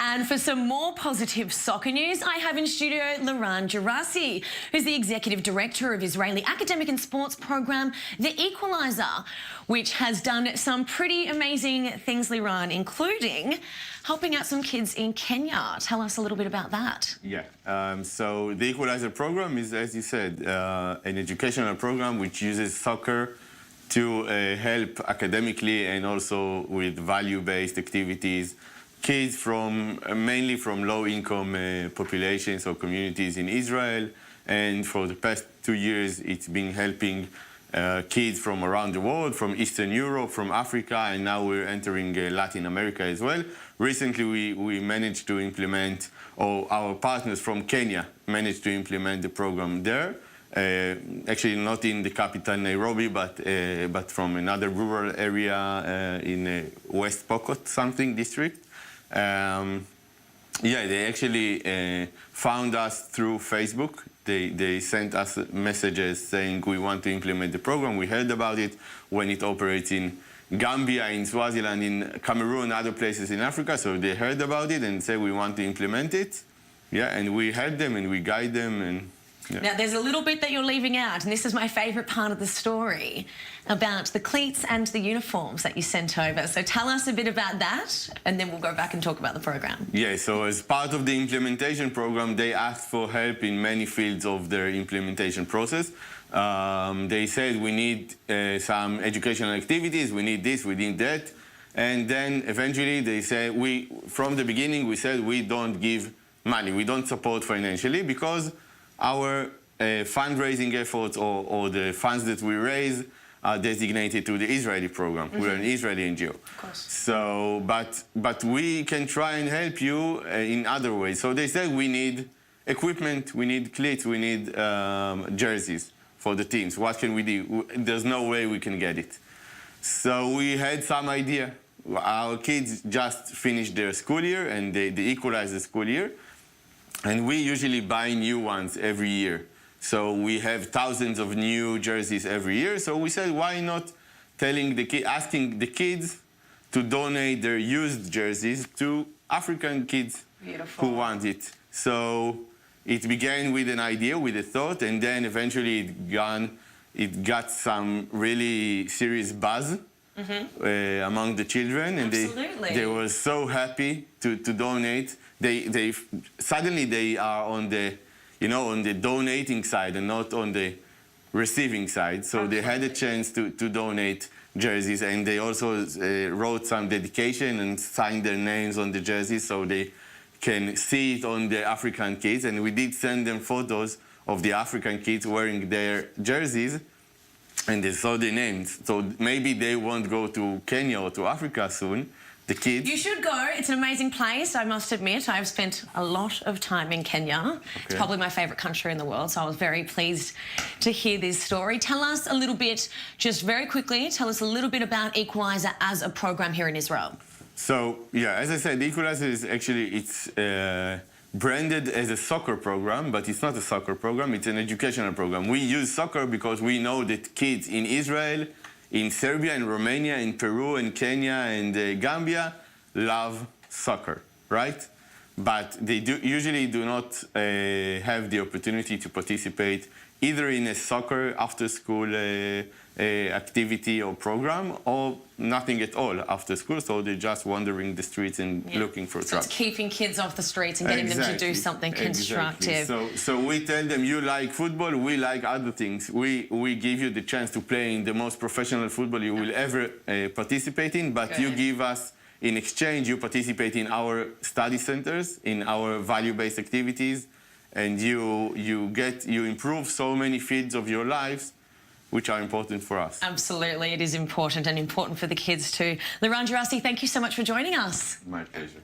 And for some more positive soccer news, I have in studio Liran Gerassi, who's the Executive Director of Israeli academic and sports program, the Equalizer, which has done some pretty amazing things, Liran, including helping out some kids in Kenya. Tell us a little bit about that. Yeah, so the Equalizer program is, as you said, an educational program which uses soccer to help academically and also with value-based activities kids from mainly from low-income populations or communities in Israel. And for the past 2 years, it's been helping kids from around the world, from Eastern Europe, from Africa, and now we're entering Latin America as well. Recently, we managed to implement, or our partners from Kenya managed to implement the program there. Actually, not in the capital Nairobi, but from another rural area in West Pokot something district. Yeah, they actually found us through Facebook. They sent us messages saying we want to implement the program. We heard about it when it operates in Gambia, in Swaziland, in Cameroon, other places in Africa. So they heard about it and said we want to implement it. Yeah, and we help them and we guide them. And yeah. Now, there's a little bit that you're leaving out, and this is my favourite part of the story, about the cleats and the uniforms that you sent over. So tell us a bit about that, and then we'll go back and talk about the program. Yeah, so as part of the implementation program, they asked for help in many fields of their implementation process. They said we need some educational activities, we need this, we need that. And then eventually they said, from the beginning, we said we don't give money, we don't support financially, because our fundraising efforts or the funds that we raise are designated to the Israeli program. Mm-hmm. We're an Israeli NGO. Of course. So, but we can try and help you in other ways. So they said we need equipment, we need cleats, we need jerseys for the teams. What can we do? There's no way we can get it. So we had some idea. Our kids just finished their school year and they equalized the school year. And we usually buy new ones every year. So we have thousands of new jerseys every year. So we said, why not asking the kids to donate their used jerseys to African kids Beautiful. Who want it. So it began with an idea, with a thought, and then eventually it got some really serious buzz. Mm-hmm. Among the children, and they were so happy to donate. Suddenly they are on the, on the donating side and not on the receiving side. So Absolutely. They had a chance to donate jerseys, and they also wrote some dedication and signed their names on the jerseys so they can see it on the African kids. And we did send them photos of the African kids wearing their jerseys. And they saw the names, so maybe they won't go to Kenya or to Africa soon, the kids. You should go. It's an amazing place, I must admit. I've spent a lot of time in Kenya. Okay. It's probably my favourite country in the world, so I was very pleased to hear this story. Tell us a little bit, just very quickly, tell us a little bit about Equalizer as a program here in Israel. So, yeah, as I said, Equalizer is actually, it's branded as a soccer program, but it's not a soccer program, it's an educational program. We use soccer because we know that kids in Israel, in Serbia, in Romania, in Peru, in Kenya, and Gambia love soccer, right? But they usually do not have the opportunity to participate either in a soccer after-school activity or program, or nothing at all after school, so they're just wandering the streets and looking for trouble. So it's keeping kids off the streets and getting them to do something constructive. So we tell them, you like football, we like other things. We give you the chance to play in the most professional football you will ever participate in, but you give us, in exchange, you participate in our study centers, in our value-based activities, and you improve so many fields of your lives which are important for us. Absolutely, it is important, and important for the kids too. Liran Gerassi, thank you so much for joining us. My pleasure.